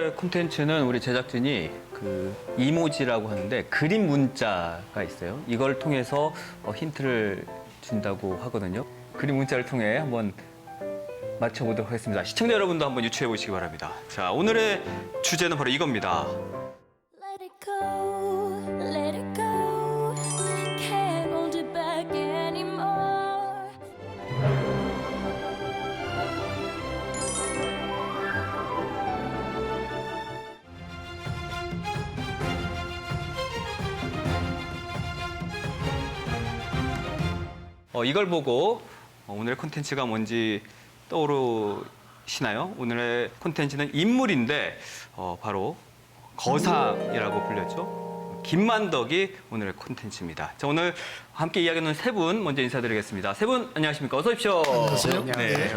오늘의 콘텐츠는 우리 제작진이 그 이모지라고 하는데 그림 문자가 있어요. 이걸 통해서 힌트를 준다고 하거든요. 그림 문자를 통해 한번 맞춰보도록 하겠습니다. 시청자 여러분도 한번 유추해 보시기 바랍니다. 자, 오늘의 주제는 바로 이겁니다. Let it go, let it go. Can't hold it back anymore. 이걸 보고 오늘의 콘텐츠가 뭔지 떠오르시나요? 오늘의 콘텐츠는 인물인데 바로 거상이라고 불렸죠. 김만덕이 오늘의 콘텐츠입니다. 자, 오늘 함께 이야기 나누는 세 분 먼저 인사드리겠습니다. 세 분 안녕하십니까? 어서 오십시오. 안녕하세요. 네.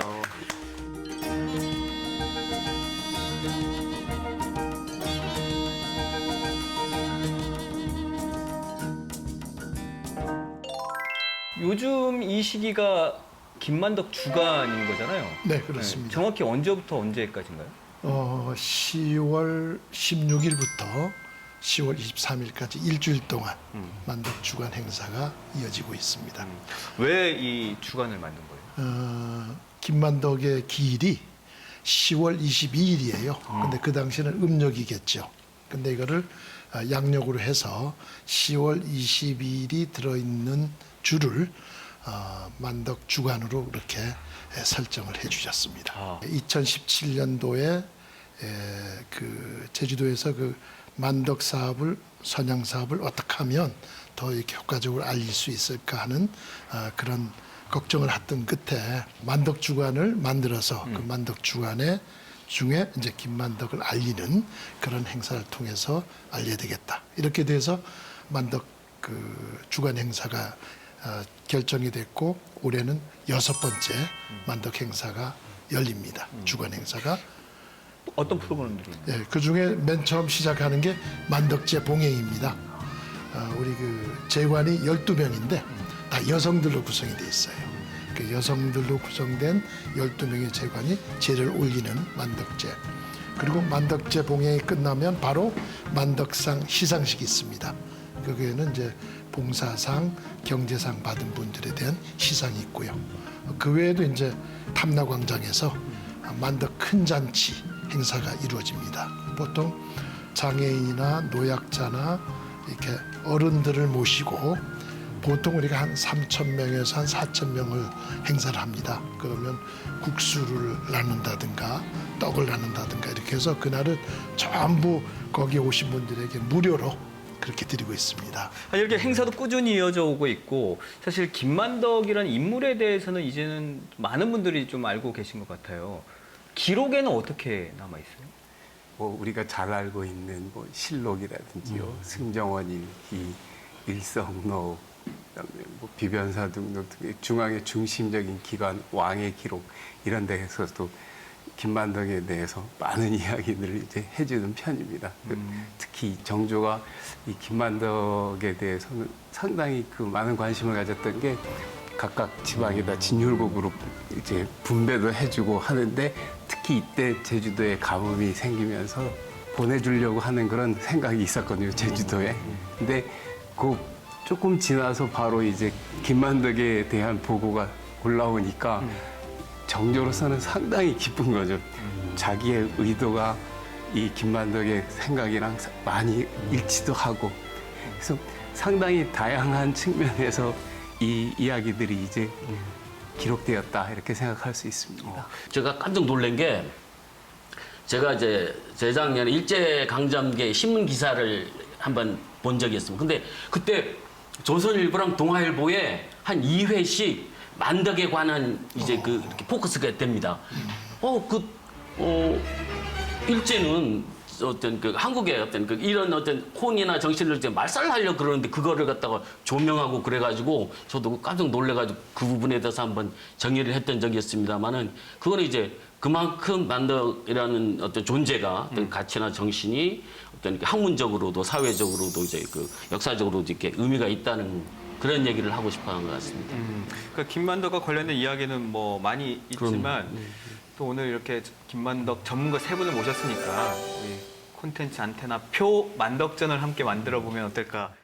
요즘 이 시기가 김만덕 주간인 거잖아요. 네, 그렇습니다. 정확히 언제부터 언제까지인가요? 10월 16일부터 10월 23일까지 일주일 동안 만덕 주간 행사가 이어지고 있습니다. 왜 이 주간을 만든 거예요? 김만덕의 기일이 10월 22일이에요. 근데 그 당시에는 음력이겠죠. 근데 이거를 양력으로 해서 10월 22일이 들어있는 주를 만덕 주간으로 그렇게 설정을 해주셨습니다. 2017년도에 그 제주도에서 그 만덕 사업을 선양 사업을 어떻게 하면 더 이렇게 효과적으로 알릴 수 있을까 하는 그런 걱정을 했던 끝에 만덕 주간을 만들어서 그 만덕 주간에 중에 이제 김만덕을 알리는 그런 행사를 통해서 알려야 되겠다. 이렇게 돼서 만덕 그 주간 행사가 결정이 됐고 올해는 6번째 만덕 행사가 열립니다. 주간 행사가. 어떤 프로그램들이? 예, 그 중에 맨 처음 시작하는 게 만덕제 봉행입니다. 우리 그 제관이 12명인데 다 여성들로 구성이 돼 있어요. 그 여성들로 구성된 12명의 제관이 제를 올리는 만덕제. 그리고 만덕제 봉행이 끝나면 바로 만덕상 시상식이 있습니다. 거기에는 이제 봉사상, 경제상 받은 분들에 대한 시상이 있고요. 그 외에도 이제 탐라광장에서 만덕 큰 잔치 행사가 이루어집니다. 보통 장애인이나 노약자나 이렇게 어른들을 모시고 보통 우리가 한 3,000명에서 한 4,000명을 행사를 합니다. 그러면 국수를 나눈다든가 떡을 나눈다든가 이렇게 해서 그날은 전부 거기에 오신 분들에게 무료로 그렇게 드리고 있습니다. 이렇게 행사도 꾸준히 이어져 오고 있고 사실 김만덕이라는 인물에 대해서는 이제는 많은 분들이 좀 알고 계신 것 같아요. 기록에는 어떻게 남아 있어요? 뭐 우리가 잘 알고 있는 뭐 실록이라든지요, 승정원 일기, 일성록, 그다음에 뭐 비변사 등록 등 중앙의 중심적인 기관 왕의 기록 이런 데에서도 김만덕에 대해서 많은 이야기들을 이제 해주는 편입니다. 특히 정조가 이 김만덕에 대해서는 상당히 그 많은 관심을 가졌던 게 각각 지방에다 진율곡으로 이제 분배도 해주고 하는데 특히 이때 제주도에 가뭄이 생기면서 보내주려고 하는 그런 생각이 있었거든요, 제주도에. 근데 그 조금 지나서 바로 이제 김만덕에 대한 보고가 올라오니까 정조로서는 상당히 기쁜 거죠. 자기의 의도가 이 김만덕의 생각이랑 많이 일치도 하고. 그래서 상당히 다양한 측면에서 이 이야기들이 이제 기록되었다 이렇게 생각할 수 있습니다. 제가 깜짝 놀란 게 제가 이제 재작년에 일제강점기 신문 기사를 한번 본 적이 있습니다. 근데 그때 조선일보랑 동아일보에 한 2회씩 만덕에 관한 이제 그 이렇게 포커스가 됩니다. 일제는 어떤 그 한국의 어떤 그 이런 어떤 혼이나 정신을 이제 말살하려고 그러는데 그거를 갖다가 조명하고 그래가지고 저도 깜짝 놀래가지고 그 부분에 대해서 한번 정리를 했던 적이 있습니다만은 그거는 이제 그만큼 만덕이라는 어떤 존재가 어떤 가치나 정신이 어떤 학문적으로도 사회적으로도 이제 그 역사적으로도 이렇게 의미가 있다는 그런 얘기를 하고 싶어 한 것 같습니다. 그러니까 김만덕과 관련된 이야기는 뭐 많이 있지만 또 오늘 이렇게 김만덕 전문가 세 분을 모셨으니까 우리 콘텐츠 안테나 표 만덕전을 함께 만들어 보면 어떨까?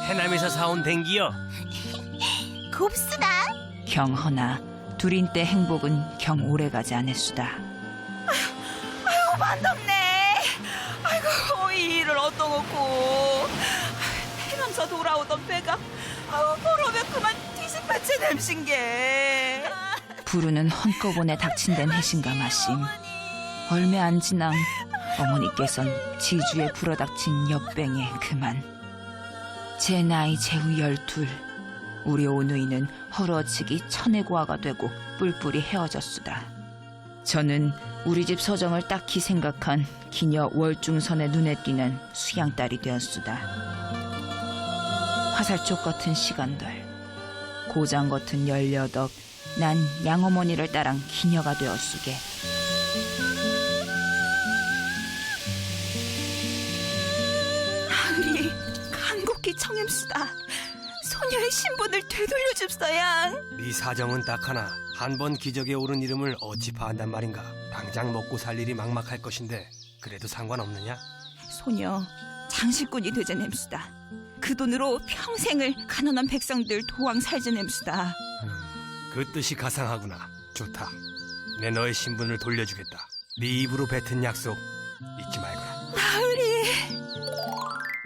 해남에서 사온 댕기요. 곱수다. 경허나 둘인때 행복은 경 오래가지 않았수다. 아이고 만덥네. 아이고 이 일을 어떠놓고 해남서 돌아오던 배가 아우 보러면 그만 뒤집받치 냄신게. 부르는 한꺼번에 닥친 데는 해신가 마심. 얼마 안 지나 어머니께선 지주에 불어닥친 역병에 그만. 제 나이 제후 12. 우리 오누이는 허러지기 천혜고아가 되고 뿔뿔이 헤어졌수다. 저는 우리 집 서정을 딱히 생각한 기녀 월중선의 눈에 띄는 수양딸이 되었수다. 화살촉 같은 시간들, 고장 같은 18, 난 양어머니를 따랑 기녀가 되었수게. 우리 간곡히 청임수다. 소녀의 신분을 되돌려 줍서양. 네 사정은 딱 하나. 한 번 기적에 오른 이름을 어찌 파한단 말인가. 당장 먹고 살 일이 막막할 것인데 그래도 상관없느냐? 소녀 장실꾼이 되자 냄수다. 그 돈으로 평생을 가난한 백성들 도왕 살자 냄수다. 그 뜻이 가상하구나. 좋다. 내 너의 신분을 돌려주겠다. 네 입으로 뱉은 약속 잊지 말거라.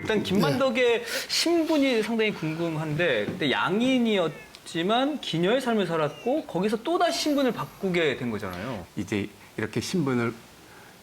일단 김만덕의 신분이 상당히 궁금한데 그때 양인이었지만 기녀의 삶을 살았고 거기서 또다시 신분을 바꾸게 된 거잖아요. 이제 이렇게 신분을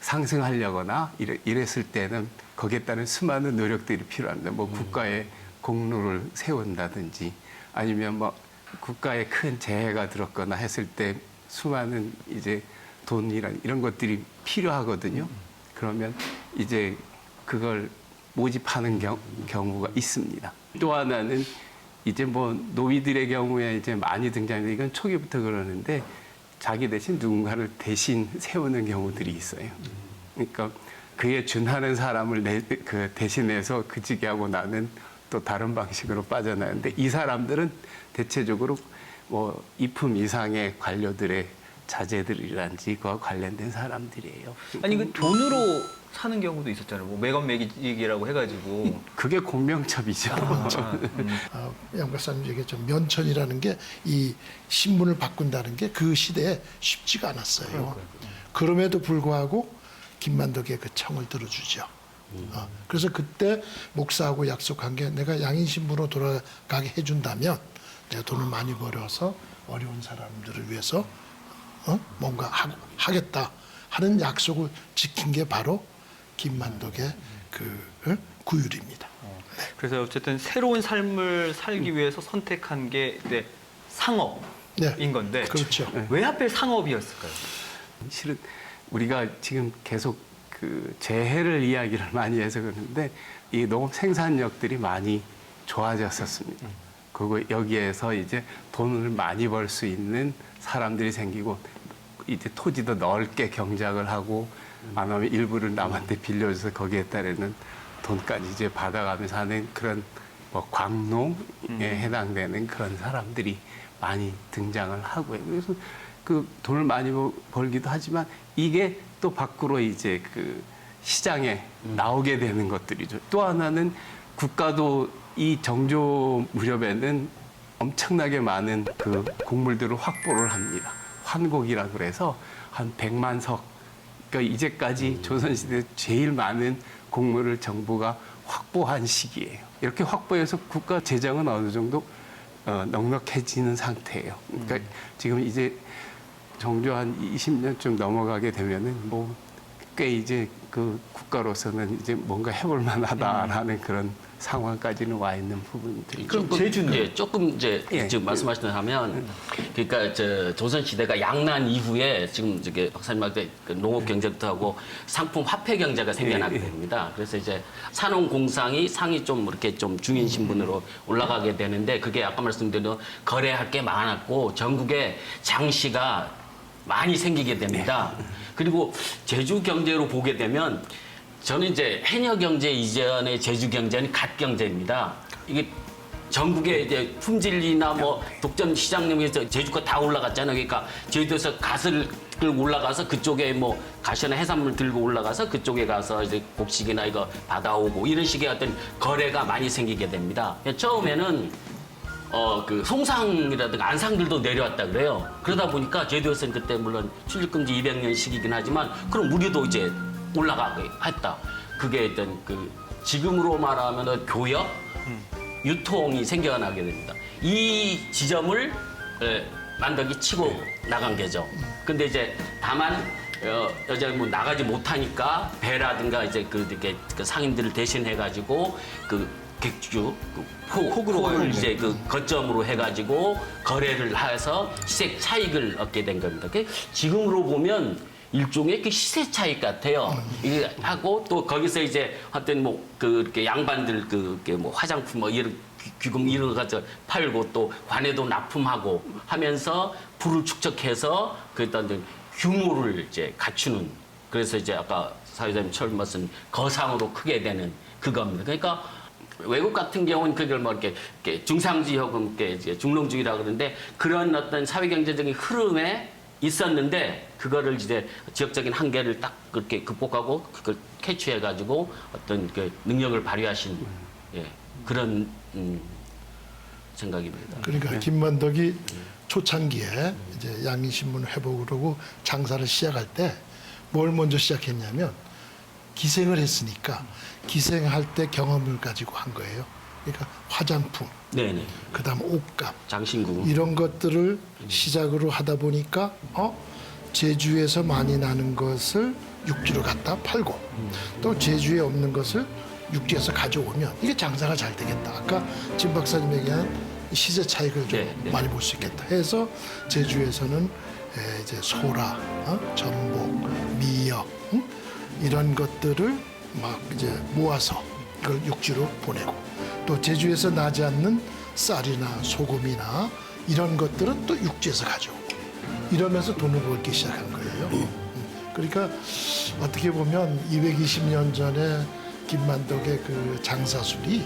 상승하려거나 이랬을 때는 거기에 따른 수많은 노력들이 필요합니다. 뭐 국가의 공로를 세운다든지 아니면 뭐 국가에 큰 재해가 들었거나 했을 때 수많은 이제 돈이란 이런 것들이 필요하거든요. 그러면 이제 그걸 모집하는 경우가 있습니다. 또 하나는 이제 뭐 노비들의 경우에 이제 많이 등장하는데 이건 초기부터 그러는데 자기 대신 누군가를 대신 세우는 경우들이 있어요. 그러니까 그에 준하는 사람을 대신해서 그치기하고 나는 또 다른 방식으로 빠져나가는데 이 사람들은 대체적으로 뭐 이품 이상의 관료들의 자제들이란지 그와 관련된 사람들이에요. 아니 그 돈으로 사는 경우도 있었잖아요. 뭐 매건 매기기라고 해가지고. 그게 공명첩이죠. 양 박사님 얘기했죠. 면천이라는 게 이 신분을 바꾼다는 게 그 시대에 쉽지가 않았어요. 그럼에도 불구하고 김만덕의 그 청을 들어주죠. 그래서 그때 목사하고 약속한 게 내가 양인 신분으로 돌아가게 해준다면 내가 돈을 많이 벌어서 어려운 사람들을 위해서 뭔가 하겠다 하는 약속을 지킨 게 바로 김만덕의 그 구휼입니다. 그래서 어쨌든 새로운 삶을 살기 위해서 선택한 게 이제 상업인 건데 그렇죠. 왜 하필 상업이었을까요? 실은 우리가 지금 계속 그 재해를 이야기를 많이 해서 그러는데 이 농업 생산력들이 많이 좋아졌었습니다. 그리고 여기에서 이제 돈을 많이 벌 수 있는 사람들이 생기고 이제 토지도 넓게 경작을 하고 안 하면 일부를 남한테 빌려줘서 거기에 따르는 돈까지 이제 받아가면서 하는 그런 뭐 광농에 해당되는 그런 사람들이 많이 등장을 하고요. 그래서 그 돈을 많이 벌기도 하지만 이게 또 밖으로 이제 그 시장에 나오게 되는 것들이죠. 또 하나는 국가도 이 정조 무렵에는 엄청나게 많은 그 곡물들을 확보를 합니다. 환곡이라 그래서 한 100만 석. 그러니까 이제까지 조선시대 제일 많은 곡물을 정부가 확보한 시기예요. 이렇게 확보해서 국가 재정은 어느 정도 넉넉해지는 상태예요. 그러니까 지금 이제 정조 한 20년쯤 넘어가게 되면은 뭐 꽤 이제 그 국가로서는 이제 뭔가 해볼 만하다라는 그런 상황까지는 와 있는 부분들이. 그럼 제주는? 예, 조금 이제 지금 말씀하시는 하면 그러니까 저 조선 시대가 양난 이후에 지금 저게 박사님한테 그 농업 경제부터 하고 상품 화폐 경제가 생겨나게 됩니다. 그래서 이제 산업공상이 상이 좀 이렇게 좀 중인 신분으로 올라가게 되는데 그게 아까 말씀드린 거래할 게 많았고 전국에 장시가 많이 생기게 됩니다. 그리고 제주 경제로 보게 되면 저는 이제 해녀 경제 이전의 제주 경제는 갓 경제입니다. 이게 전국에 이제 품질이나 뭐 독점 시장님에서 제주가 다 올라갔잖아요. 그러니까 제주도에서 갓을 끌고 올라가서 그쪽에 뭐 가시나 해산물 들고 올라가서 그쪽에 가서 이제 곡식이나 이거 받아오고 이런 식의 어떤 거래가 많이 생기게 됩니다. 처음에는 그 송상이라든가 안상들도 내려왔다 그래요. 그러다 보니까 제주도에서는 그때 물론 출입금지 200년씩이긴 하지만 그럼 우리도 이제 올라가게 했다. 그게 어떤 그 지금으로 말하면 교역, 유통이 생겨나게 됩니다. 이 지점을 만덕이 치고 나간 게죠. 근데 이제 다만 여자 뭐 나가지 못하니까 배라든가 이제 이렇게 그 상인들을 대신해 가지고 그 객주 포구를 이제 그 거점으로 해가지고 거래를 해서 시세 차익을 얻게 된 겁니다. 지금으로 보면 일종의 그 시세 차익 같아요. 이게 하고 또 거기서 이제 하여튼 뭐 그렇게 양반들 그게 뭐 화장품 뭐 이런 귀금 이런 거 가져 팔고 또 관에도 납품하고 하면서 부를 축적해서 그 어떤 규모를 이제 갖추는 그래서 이제 아까 사회자님 처음 말씀 거상으로 크게 되는 그겁니다. 그러니까 외국 같은 경우는 그걸 뭐 이렇게 중상주의하고 이제 중농주의라 그러는데 그런 어떤 사회 경제적인 흐름에 있었는데 그거를 이제 지역적인 한계를 딱 그렇게 극복하고 그걸 캐치해 가지고 어떤 그 능력을 발휘하신 그런 생각입니다. 그러니까 김만덕이 초창기에 이제 양인신문 회복을 하고 장사를 시작할 때 뭘 먼저 시작했냐면 기생을 했으니까 기생할 때 경험을 가지고 한 거예요. 그러니까 화장품, 네네. 그다음 옷감, 장신구 이런 것들을 시작으로 하다 보니까 제주에서 많이 나는 것을 육지로 갖다 팔고 또 제주에 없는 것을 육지에서 가져오면 이게 장사가 잘 되겠다. 아까 진 박사님 얘기한 시세 차익을 좀 많이 볼 수 있겠다 해서 제주에서는 이제 소라, 전복, 미역 이런 것들을 막 이제 모아서 그걸 육지로 보내고 또 제주에서 나지 않는 쌀이나 소금이나 이런 것들은 또 육지에서 가져오고 이러면서 돈을 벌기 시작한 거예요. 그러니까 어떻게 보면 220년 전에 김만덕의 그 장사술이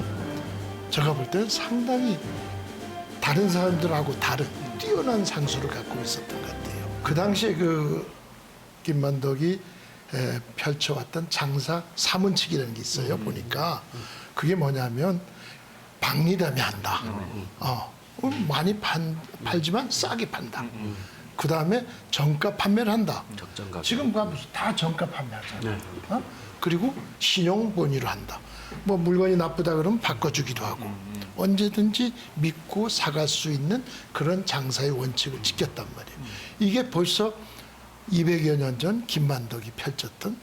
제가 볼 때는 상당히 다른 사람들하고 다른 뛰어난 상술을 갖고 있었던 것 같아요. 그 당시에 그 김만덕이 펼쳐왔던 장사 사문칙이라는 게 있어요. 보니까 그게 뭐냐면 박리담이 한다. 많이 팔지만 싸게 판다. 그 다음에 정가 판매를 한다. 지금 가면 다 정가 판매하잖아요. 그리고 신용 본위로 한다. 뭐 물건이 나쁘다 그러면 바꿔주기도 하고 언제든지 믿고 사갈 수 있는 그런 장사의 원칙을 지켰단 말이에요. 이게 벌써 200여 년 전 김만덕이 펼쳤던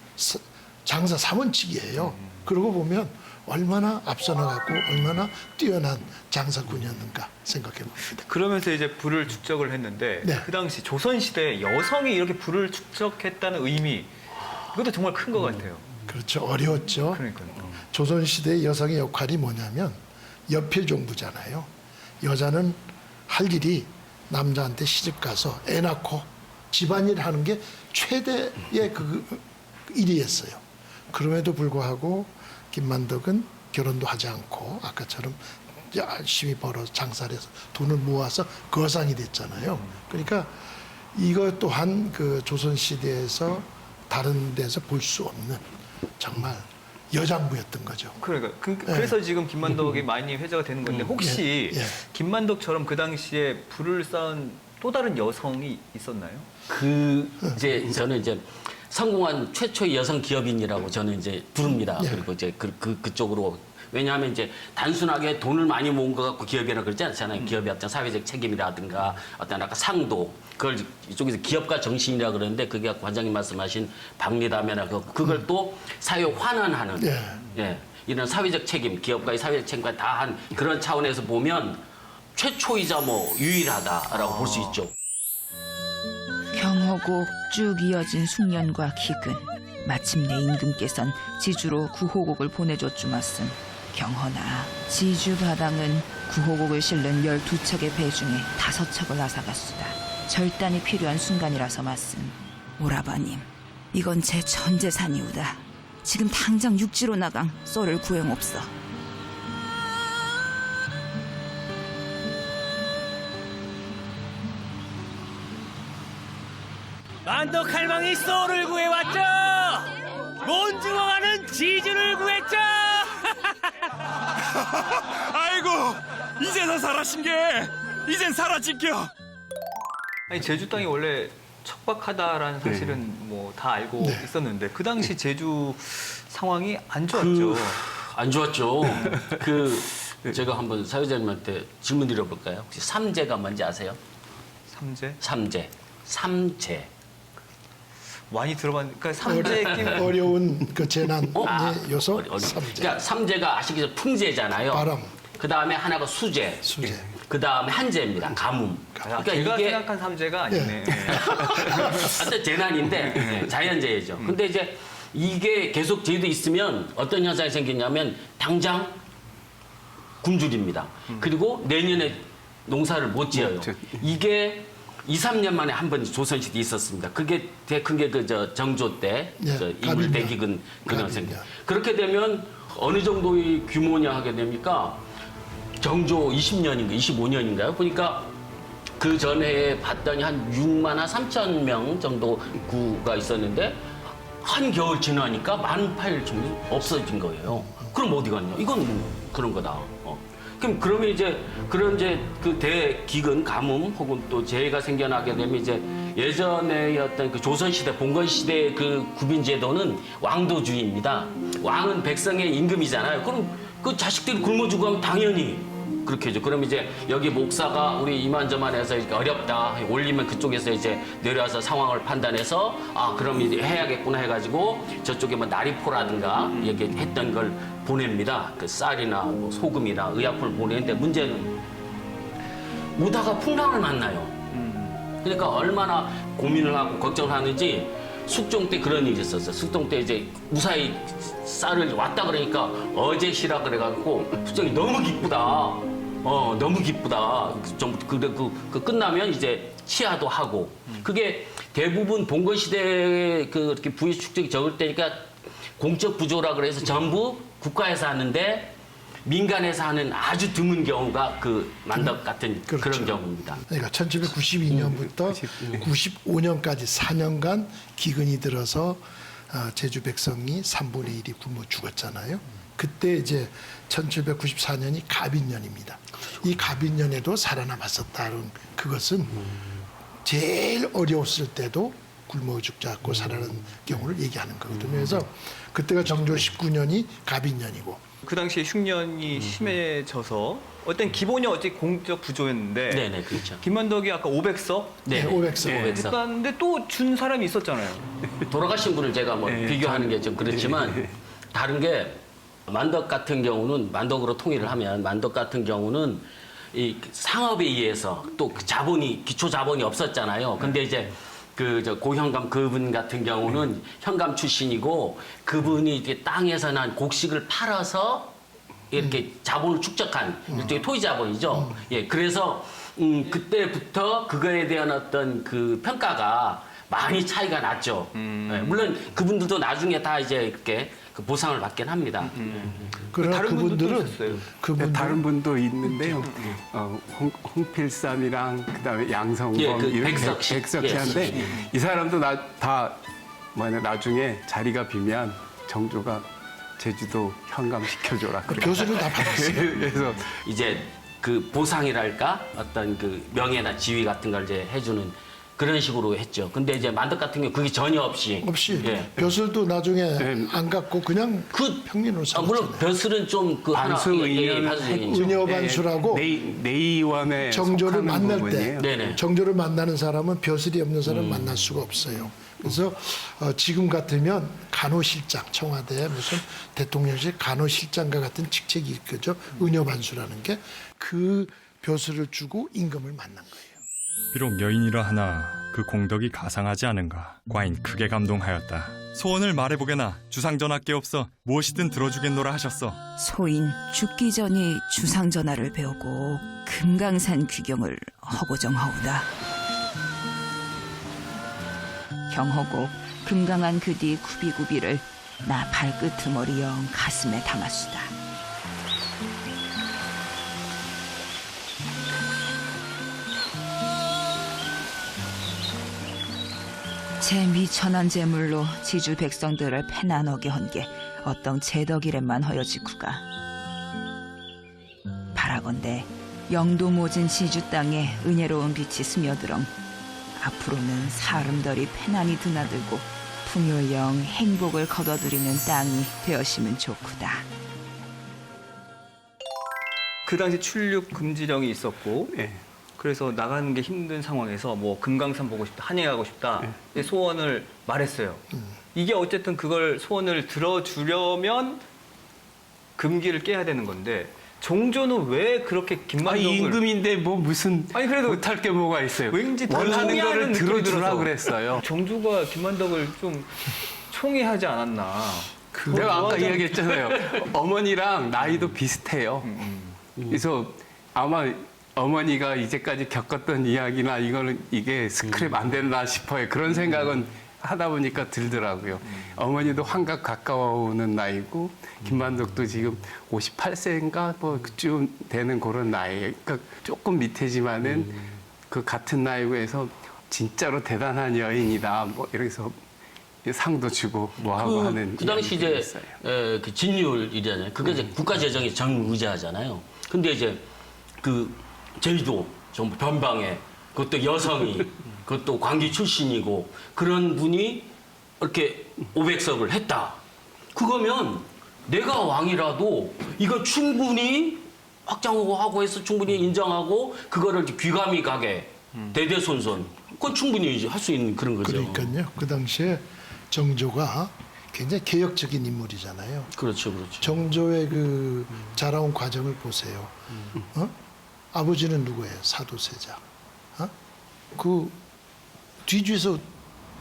장사 사원칙이에요. 그러고 보면 얼마나 앞서 나갔고 얼마나 뛰어난 장사꾼이었는가 생각해 봅니다. 그러면서 이제 불을 축적을 했는데 그 당시 조선시대에 여성이 이렇게 불을 축적했다는 의미 이것도 정말 큰 것 같아요. 그렇죠. 어려웠죠. 그러니까요. 조선시대의 여성의 역할이 뭐냐면 여필종부잖아요. 여자는 할 일이 남자한테 시집 가서 애 낳고 집안일 하는 게 최대의 그 일이었어요. 그럼에도 불구하고 김만덕은 결혼도 하지 않고 아까처럼 열심히 벌어 장사를 해서 돈을 모아서 거상이 됐잖아요. 그러니까 이것 또한 그 조선시대에서 다른 데서 볼 수 없는 정말 여장부였던 거죠. 그러니까 그래서 지금 김만덕이 많이 회자가 되는 건데 혹시 김만덕처럼 그 당시에 불을 쌓은 또 다른 여성이 있었나요? 이제 저는 이제 성공한 최초의 여성 기업인이라고 저는 이제 부릅니다. 그리고 이제 그쪽으로 왜냐하면 이제 단순하게 돈을 많이 모은 것 갖고 기업이라고 그러지 않잖아요. 기업의 어떤 사회적 책임이라든가 어떤 아까 상도 그걸 이쪽에서 기업가 정신이라 그러는데 그게 관장님 말씀하신 박리담이나 그걸 또 사회 환원하는 이런 사회적 책임, 기업가의 사회적 책임까지 다 한 그런 차원에서 보면 최초이자 뭐 유일하다라고 볼 수 있죠. 경허고 쭉 이어진 숙련과 기근. 마침내 임금께선 지주로 구호곡을 보내줬주마쓴 경허나 지주 바당은 구호곡을 실는 12척의 배 중에 5척을 앗아갔수다. 절단이 필요한 순간이라서 말씀. 오라버님, 이건 제 전 재산이우다. 지금 당장 육지로 나강 쏘를 구행옵소. 만덕할망이 소를 구해왔죠. 몬주먹하는 지주를 구했죠. 아이고, 이제서 살아신 게 이젠 사라진겨. 아니 제주 땅이 원래 척박하다라는 사실은 뭐 다 알고 있었는데 그 당시 제주 상황이 안 좋았죠. 안 좋았죠. 제가 한번 사회자님한테 질문 드려볼까요? 혹시 삼재가 뭔지 아세요? 삼재? 삼재. 많이 들어봤는데 그러니까 삼재 끼 어려운 그 재난의 요소 삼재. 그러니까 삼재가 아시겠죠? 풍재잖아요. 바람. 그 다음에 하나가 수재. 수재. 그 다음에 한재입니다. 가뭄. 그러니까 제가 생각한 삼재가 아니네. 하여튼 재난인데 자연재해죠. 근데 이제 이게 계속 제도 있으면 어떤 현상이 생기냐면 당장 굶주립니다. 그리고 내년에 농사를 못 지어요. 이게 2, 3년 만에 한 번 조선시대에 있었습니다. 그게 되게 큰 게 정조 때 이물 대기근 그런 생기. 그렇게 되면 어느 정도의 규모냐 하게 됩니까? 정조 20년인가 25년인가요? 보니까 그 전에 봤더니 한 6만 3천 명 정도 구가 있었는데 한 겨울 지나니까 18,000이 없어진 거예요. 그럼 어디 갔냐? 이건 그런 거다. 그러면 이제 그런 그 대기근 가뭄 혹은 또 재해가 생겨나게 되면 이제 예전의 어떤 그 조선시대 봉건시대의 그 구빈제도는 왕도주의입니다. 왕은 백성의 임금이잖아요. 그럼 그 자식들이 굶어 죽으면 당연히 그렇게 해죠. 그럼 이제 여기 목사가 우리 이만저만해서 이렇게 어렵다 올리면 그쪽에서 이제 내려와서 상황을 판단해서 그럼 이제 해야겠구나 해가지고 저쪽에 뭐 나리포라든가 얘기했던 걸 보냅니다. 그 쌀이나 뭐 소금이나 의약품을 보내는데 문제는 오다가 풍랑을 만나요. 그러니까 얼마나 고민을 하고 걱정을 하는지 숙종 때 그런 일이 있었어요. 숙종 때 이제 무사히 쌀을 왔다 그러니까 어제 시라 그래갖고 숙종이 너무 기쁘다. 너무 기쁘다. 그 끝나면 이제 치하도 하고. 그게 대부분 봉건시대에 그렇게 부의 축적이 적을 때니까 공적 부조라 그래서 전부 국가에서 하는데 민간에서 하는 아주 드문 경우가 그 만덕 같은 그런 경우입니다. 그러니까 1792년부터 95년까지 4년간 기근이 들어서 제주 백성이 3분의 1이 굶어 죽었잖아요. 그때 이제 1794년이 갑인년입니다. 이 갑인년에도 살아남았었다는 그것은 제일 어려웠을 때도 굶어 죽지 않고 살아난 경우를 얘기하는 거거든요. 그래서 그때가 정조 19년이 갑인년이고 그 당시에 흉년이 심해져서 어떤 기본이 어찌 공적 부조였는데 네네 그렇죠. 김만덕이 아까 500석 네, 500석. 했다는데 또 준 사람이 있었잖아요. 돌아가신 분을 제가 뭐 비교하는 게 좀 그렇지만 다른 게 만덕 같은 경우는 만덕으로 통일을 하면 만덕 같은 경우는 이 상업에 의해서 또 자본이 기초 자본이 없었잖아요. 근데 이제 고현감 그분 같은 경우는 현감 출신이고 그분이 이제 땅에서 난 곡식을 팔아서 이렇게 자본을 축적한 일종의 토지 자본이죠. 예, 그래서 그때부터 그거에 대한 어떤 그 평가가 많이 차이가 났죠. 예, 물론 그분들도 나중에 다 이제 이렇게 그 보상을 받긴 합니다. 그러나 다른 분들도 있었어요. 다른 분도 있는데요. 홍필삼이랑 그다음에 양성범 이런 백석희한데 이 사람도 나중에 자리가 비면 정조가 제주도 현감 시켜줘라. 교수를 다 받았어요. 그래서 이제 그 보상이랄까 어떤 그 명예나 지위 같은 걸 이제 해주는 그런 식으로 했죠. 근데 이제 만덕 같은 경우 그게 전혀 없이 벼슬도 나중에 안 갖고 그냥 평민으로 살았잖아요. 물론 벼슬은 좀 그 은여반수라고 내의원에 정조를 만날 때 네네. 정조를 만나는 사람은 벼슬이 없는 사람 만날 수가 없어요. 그래서 지금 같으면 간호실장, 청와대 무슨 대통령실 간호실장과 같은 직책이 있거죠. 은여반수라는 게 그 벼슬을 주고 임금을 만난 거예요. 비록 여인이라 하나 그 공덕이 가상하지 않은가. 과인 크게 감동하였다. 소원을 말해보게나 주상전하께 없어 무엇이든 들어주겠노라 하셨어. 소인 죽기 전이 주상전하를 배우고 금강산 귀경을 허고정하오다. 경허고 금강한 그 뒤 구비구비를 나 발끝머리영 가슴에 담았수다. 제 미천한 재물로 지주 백성들을 패나너게 한 게 어떤 제덕이란만 허여지구가. 바라건대 영도 모진 지주 땅에 은혜로운 빛이 스며들어 앞으로는 사람들이 패난이 드나들고 풍요영 행복을 거둬들이는 땅이 되었으면 좋구다. 그 당시 출입 금지령이 있었고 예. 그래서 나가는 게 힘든 상황에서 뭐 금강산 보고 싶다, 한양 가고 싶다 이 소원을 말했어요. 이게 어쨌든 그걸 소원을 들어주려면 금기를 깨야 되는 건데 정조는 왜 그렇게 아, 김만덕을 임금인데 뭐 무슨 아니, 그래도 못할 게 뭐가 있어요. 왠지 다 원하는 총애하는 거를 느낌이 들어주라 들어서. 그랬어요. 정조가 김만덕을 좀 총애하지 않았나. 내가 아까 좋아하지 않- 이야기했잖아요. 어머니랑 나이도 비슷해요. 그래서 아마 어머니가 이제까지 겪었던 이야기나 이게 스크랩 안 됐나 싶어요. 그런 생각은 하다 보니까 들더라고요. 어머니도 환갑 가까워오는 나이고 김만덕도 지금 58세인가 뭐 그쯤 되는 그런 나이에요. 그러니까 조금 밑에지만은 그 같은 나이고 해서 진짜로 대단한 여인이다. 뭐 이래서 상도 주고 뭐 하고 하는 그 당시 이제 이야기들이 있어요. 그 진율이잖아요. 그게 이제 국가 재정이 정의자잖아요. 근데 이제 그 제주도 전부 변방에 그것도 여성이 그것도 광기 출신이고 그런 분이 이렇게 500석을 했다. 그거면 내가 왕이라도 이거 충분히 확장하고 해서 충분히 인정하고 그거를 이제 귀감이 가게 대대손손 그건 충분히 이제 할 수 있는 그런 거죠. 그러니까요. 그 당시에 정조가 굉장히 개혁적인 인물이잖아요. 그렇죠, 그렇죠. 정조의 그 자라온 과정을 보세요. 어? 아버지는 누구예요? 사도세자. 어? 그 뒤주에서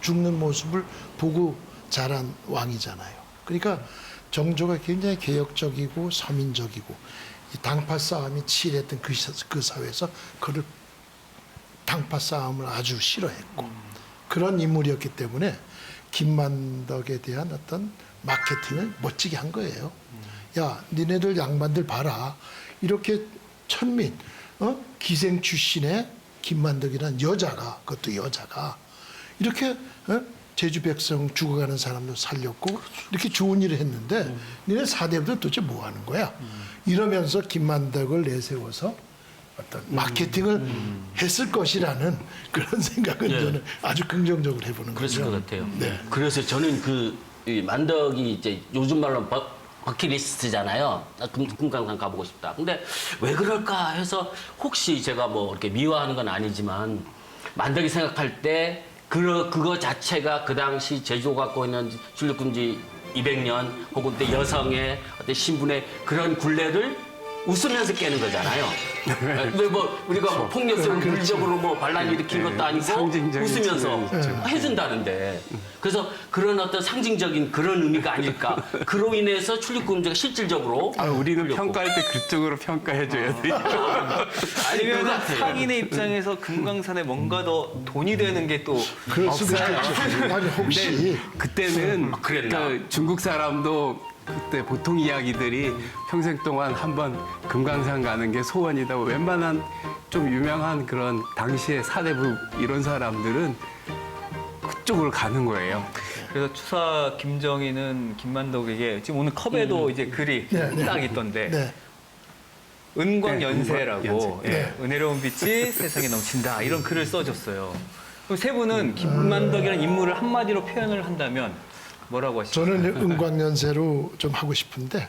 죽는 모습을 보고 자란 왕이잖아요. 그러니까 정조가 굉장히 개혁적이고 서민적이고 이 당파 싸움이 치열했던 그 사회에서 그를 당파 싸움을 아주 싫어했고 그런 인물이었기 때문에 김만덕에 대한 어떤 마케팅을 멋지게 한 거예요. 야, 니네들 양반들 봐라. 이렇게 천민, 기생 출신의 김만덕이라는 여자가, 그것도 여자가 이렇게 제주 백성 죽어가는 사람도 살렸고 이렇게 좋은 일을 했는데 니네 사대부들 도대체 뭐 하는 거야? 이러면서 김만덕을 내세워서 어떤 마케팅을 했을 것이라는 그런 생각은 예. 저는 아주 긍정적으로 해보는 그랬을 거죠. 것 같아요. 네. 그래서 저는 이 만덕이 이제 요즘 말로 버킷리스트잖아요. 나 금강산 가보고 싶다. 근데 왜 그럴까 해서 혹시 제가 뭐 이렇게 미화하는 건 아니지만 만덕이 생각할 때 그거 자체가 그 당시 제주가 갖고 있는 출입금지 200년 혹은 때 여성의 어떤 신분의 그런 굴레를 웃으면서 깨는 거잖아요. 왜 뭐 우리가 뭐 폭력성을 물적으로 뭐 반란 일으킨 것도 아니고 상징적인 웃으면서 측면이 해준다는데 그래서 그런 어떤 상징적인 그런 의미가 아닐까. 그로 인해서 출입금지가 실질적으로 우리는 풀렸고. 평가할 때 그쪽으로 평가해줘야 돼요. 아니면 그거 같아요. 상인의 입장에서 금강산에 뭔가 더 돈이 되는 게 또 그럴 수가 있겠죠. 아니 혹시 그때는 그랬나? 그 중국 사람도 그때 보통 이야기들이 평생 동안 한번 금강산 가는 게 소원이다. 웬만한 좀 유명한 그런 당시의 사대부 이런 사람들은 그쪽으로 가는 거예요. 그래서 추사 김정희는 김만덕에게 지금 오늘 컵에도 이제 글이 네, 딱 네. 있던데 네. 은광연세라고 은광연세. 예, 네. 은혜로운 빛이 세상에 넘친다 이런 글을 써줬어요. 그럼 세 분은 김만덕이라는 인물을 한마디로 표현을 한다면 뭐라고 하시죠? 저는 은광연세로 좀 하고 싶은데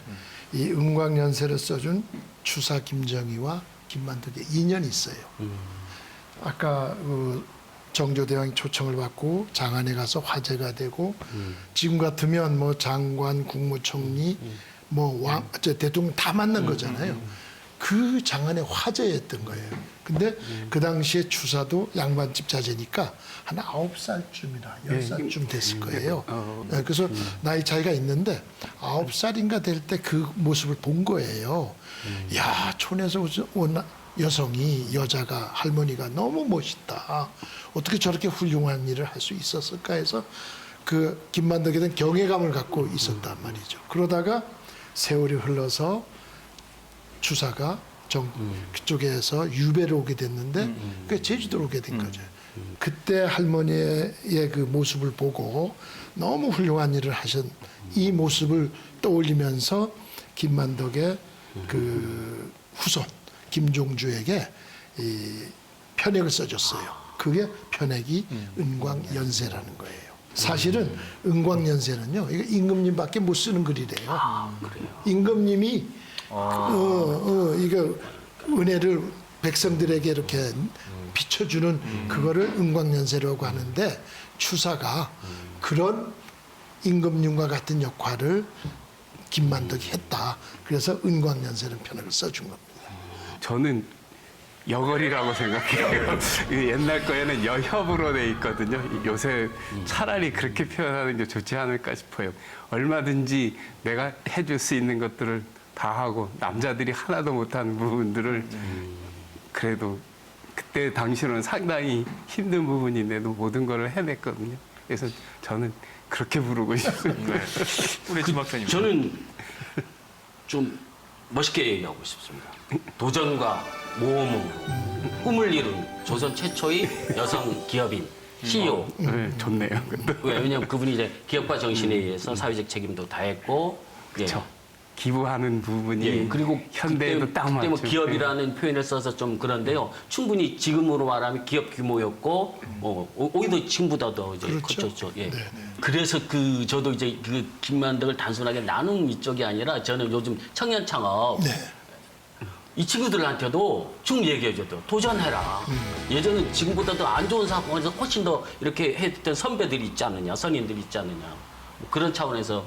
이 은광연세를 써준 추사 김정희와 김만덕의 인연이 있어요. 아까 그 정조대왕이 초청을 받고 장안에 가서 화제가 되고 지금 같으면 뭐 장관, 국무총리, 뭐 왕, 대통령 다 만난 거잖아요. 그 장안의 화제였던 거예요. 근데 그 당시에 추사도 양반집 자제니까 한 9살쯤이나 10살쯤 됐을 거예요. 네, 그래서 나이 차이가 있는데 9살인가 될 때 그 모습을 본 거예요. 야, 촌에서 온 여성이, 여자가, 할머니가 너무 멋있다. 어떻게 저렇게 훌륭한 일을 할 수 있었을까 해서 그 김만덕에 대한 경외감을 갖고 있었단 말이죠. 그러다가 세월이 흘러서 추사가 그쪽에서 유배를 오게 됐는데 그 제주도로 오게 된 거죠. 그때 할머니의 그 모습을 보고 너무 훌륭한 일을 하신 이 모습을 떠올리면서 김만덕의 그 후손 김종주에게 이 편액을 써줬어요. 그게 편액이 은광연세라는 거예요. 사실은 은광연세는요, 이거 임금님밖에 못 쓰는 글이래요. 임금님이 이거 은혜를 백성들에게 이렇게 비춰주는 그거를 은광연세라고 하는데 추사가 그런 임금님과 같은 역할을 김만덕이 했다. 그래서 은광연세라는 편을 써준 겁니다. 저는 여걸이라고 생각해요. 옛날 거에는 여협으로 돼 있거든요. 요새 차라리 그렇게 표현하는 게 좋지 않을까 싶어요. 얼마든지 내가 해줄 수 있는 것들을 다 하고 남자들이 하나도 못하는 부분들을 그래도 그때 당시로는 상당히 힘든 부분인데도 모든 걸 해냈거든요. 그래서 저는 그렇게 부르고 싶습니다. 우리 주 박사님. 저는 좀 멋있게 얘기하고 싶습니다. 도전과 모험으로 꿈을 이룬 조선 최초의 여성 기업인 CEO. 네, 좋네요. 왜냐하면 그분이 이제 기업가 정신에 의해서 사회적 책임도 다했고, 그렇죠. 기부하는 부분이 예, 그리고 현대에도 딱 그때 맞죠. 뭐 기업이라는 표현을 써서 좀 그런데요. 충분히 지금으로 말하면 기업 규모였고, 오히려 지금보다 더 이제 그렇죠. 컸죠. 예. 그래서 저도 이제 그 김만덕을 단순하게 나눔 이쪽이 아니라 저는 요즘 청년 창업 이 친구들한테도 쭉 얘기해줘도 도전해라. 예전에 지금보다도 안 좋은 상황에서 훨씬 더 이렇게 했던 선배들이 있지 않느냐, 선임들이 있지 않느냐. 뭐 그런 차원에서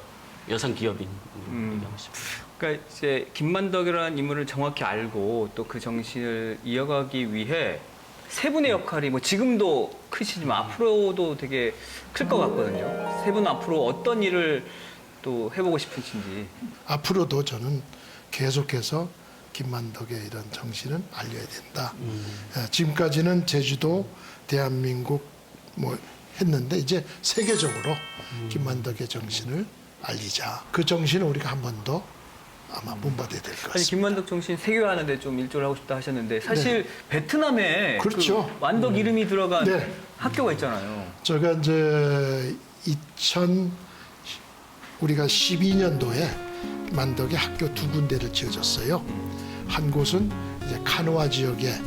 여성 기업인 얘기하고 싶습니다. 그러니까 이제 김만덕이라는 인물을 정확히 알고 또 그 정신을 이어가기 위해 세 분의 역할이 뭐 지금도 크시지만 앞으로도 되게 클 것 같거든요. 세 분 앞으로 어떤 일을 또 해보고 싶으신지. 앞으로도 저는 계속해서 김만덕의 이런 정신은 알려야 된다. 지금까지는 제주도, 대한민국 뭐 했는데 이제 세계적으로 김만덕의 정신을 알리자. 그 정신을 우리가 한 번 더 아마 본받아야 될 것 아니 같습니다. 김만덕 정신 세계화하는데 좀 일조를 하고 싶다 하셨는데 사실 베트남에 그렇죠. 그 만덕 이름이 들어간 네. 학교가 있잖아요. 제가 이제 우리가 12년도에 만덕에 학교 두 군데를 지어줬어요. 한 곳은 이제 카노아 지역에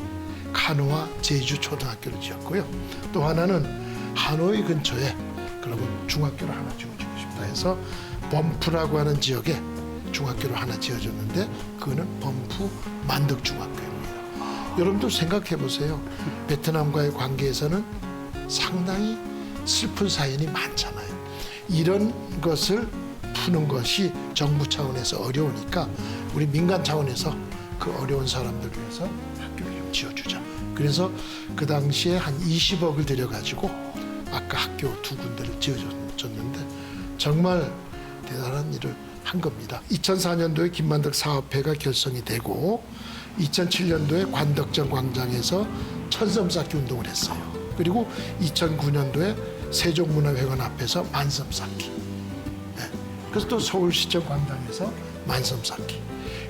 카노아 제주 초등학교를 지었고요. 또 하나는 하노이 근처에 그러면 중학교를 하나 지어주고 싶다 해서 범프라고 하는 지역에 중학교를 하나 지어줬는데 그거는 범프 만덕중학교입니다. 여러분들 생각해 보세요. 베트남과의 관계에서는 상당히 슬픈 사연이 많잖아요. 이런 것을 푸는 것이 정부 차원에서 어려우니까 우리 민간 차원에서 그 어려운 사람들 위해서 학교를 좀 지어주자. 그래서 그 당시에 한 20억을 들여가지고 아까 학교 두 군데를 지어줬는데 정말 대단한 일을 한 겁니다. 2004년도에 김만덕 사업회가 결성이 되고 2007년도에 관덕정 광장에서 천섬 쌓기 운동을 했어요. 그리고 2009년도에 세종문화회관 앞에서 만섬 쌓기. 그래서 또 서울시청 광장에서 만섬 쌓기.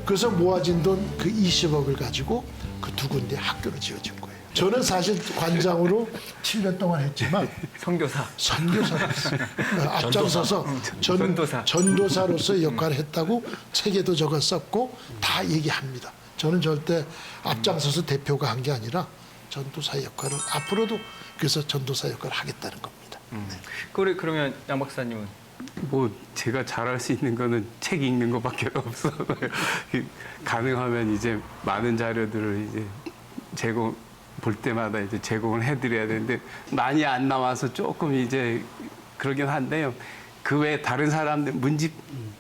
그래서 모아진 돈 그 20억을 가지고 그 두 군데 학교를 지어준 거예요. 저는 사실 관장으로 7년 동안 했지만 선교사로서 앞장서서 전도사로서 역할을 했다고 책에도 적었었고 다 얘기합니다. 저는 절대 앞장서서 대표가 한 게 아니라 전도사 역할을 앞으로도 그래서 전도사 역할을 하겠다는 겁니다. 그러면 양 박사님은? 뭐 제가 잘할 수 있는 거는 책 읽는 것밖에 없어요. 가능하면 이제 많은 자료들을 이제 볼 때마다 이제 제공을 해드려야 되는데 많이 안 나와서 조금 이제 그러긴 한데요. 그 외에 다른 사람들 문집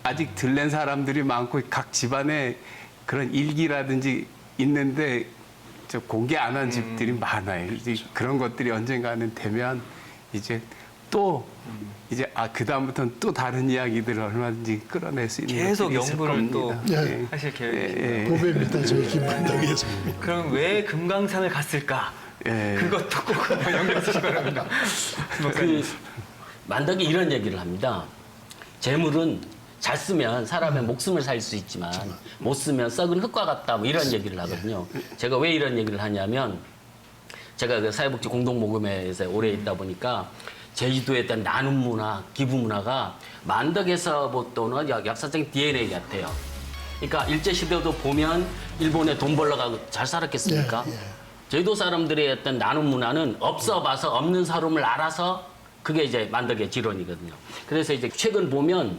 아직 덜 낸 사람들이 많고 각 집안에 그런 일기라든지 있는데 저 공개 안 한 집들이 많아요. 이제 그런 것들이 언젠가는 되면 이제 또 이제 그 다음부터는 또 다른 이야기들을 얼마든지 끌어낼 수 있는 계속 것들이 있을 연구를 또 겁니다. 하실 계획이시네요. 보배입니다. 저희 김만덕에서. 그럼 왜 금강산을 갔을까? 그것도 꼭 연결해 주시기 바랍니다. 만덕이 이런 얘기를 합니다. 재물은 잘 쓰면 사람의 목숨을 살 수 있지만 못 쓰면 썩은 흙과 같다 뭐 이런 얘기를 하거든요. 제가 왜 이런 얘기를 하냐면 제가 그 사회복지 공동모금회에서 오래 있다 보니까 제주도에 있던 나눔 문화, 기부 문화가 만덕에서부터는 역사적인 DNA 같아요. 그러니까 일제시대도 보면 일본에 돈 벌러 가고 잘 살았겠습니까? 제주도 사람들의 어떤 나눔 문화는 없어 봐서 없는 사람을 알아서 그게 이제 만덕의 지론이거든요. 그래서 이제 최근 보면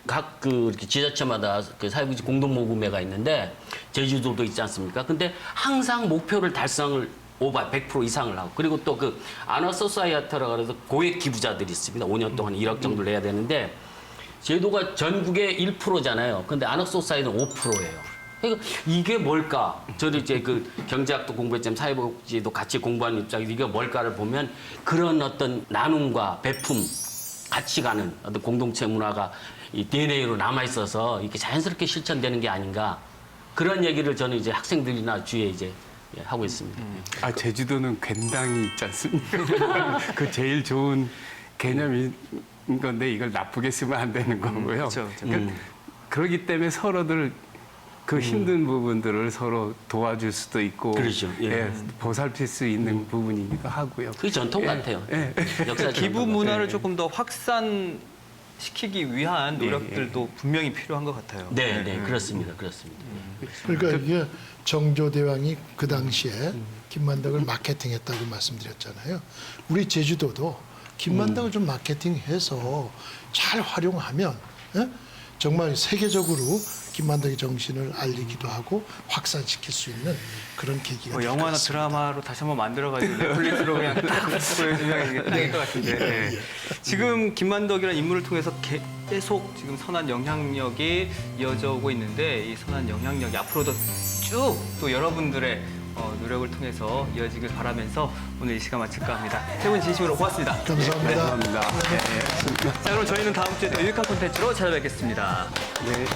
각 그 지자체마다 그 사회복지 공동모금회가 있는데 제주도도 있지 않습니까? 근데 항상 목표를 달성을 100% 이상을 하고 그리고 또 그 아나소사이어티라고 해서 고액 기부자들이 있습니다. 5년 동안 1억 정도를 내야 되는데 제주도가 전국의 1%잖아요. 근데 아나소사이는 5%예요. 그러니까 이게 뭘까? 저는 이제 그 경제학도 공부했지만 사회복지도 같이 공부하는 입장에서 이게 뭘까를 보면 그런 어떤 나눔과 배품, 같이 가는 어떤 공동체 문화가 이 DNA로 남아 있어서 이렇게 자연스럽게 실천되는 게 아닌가 그런 얘기를 저는 이제 학생들이나 주위에 이제 하고 있습니다. 아, 제주도는 괜당이 있지 않습니까? 그 제일 좋은 개념인 건데 이걸 나쁘게 쓰면 안 되는 거고요. 그렇죠. 그러니까 그렇기 때문에 서로들 그 힘든 부분들을 서로 도와줄 수도 있고 그렇죠. 예. 보살필 수 있는 부분이기도 하고요. 그게 전통 같아요. 역사 기부 문화를 조금 더 확산시키기 위한 노력들도 분명히 필요한 것 같아요. 네, 네, 그렇습니다. 그렇습니다. 그러니까 이게 정조대왕이 그 당시에 김만덕을 마케팅했다고 말씀드렸잖아요. 우리 제주도도 김만덕을 좀 마케팅해서 잘 활용하면 예? 정말 세계적으로 김만덕의 정신을 알리기도 하고 확산시킬 수 있는 그런 계기가 될 것 영화나 같습니다. 드라마로 다시 한번 만들어가지고 넷플릭스로 그냥 딱 보여주면 될 것 같은데 예. 지금 김만덕이라는 인물을 통해서 계속 지금 선한 영향력이 이어져 오고 있는데 이 선한 영향력이 앞으로도 쭉 또 여러분들의 노력을 통해서 이어지길 바라면서 오늘 이 시간 마칠까 합니다. 세 분 진심으로 고맙습니다. 감사합니다. 감사합니다. 자 그럼 저희는 다음 주에 또 유익한 콘텐츠로 찾아뵙겠습니다. 네.